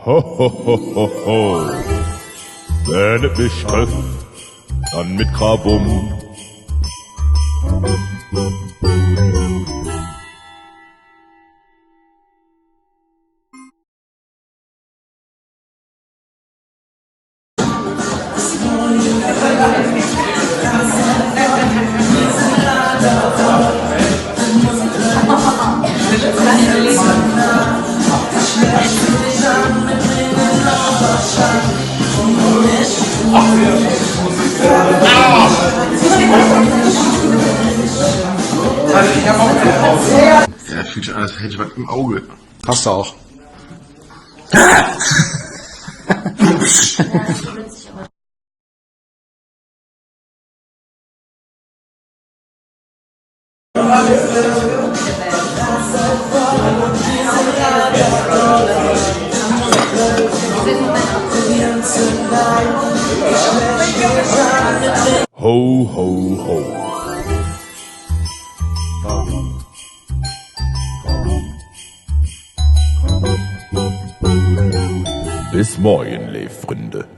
Ho, ho, ho, ho, ho. Wenn es mich trifft, dann mit Krawum. Ja, fühlt sich an, als hätte ich was im Auge. Hast du auch. Ho, ho, ho. Bis morgen, liebe Freunde.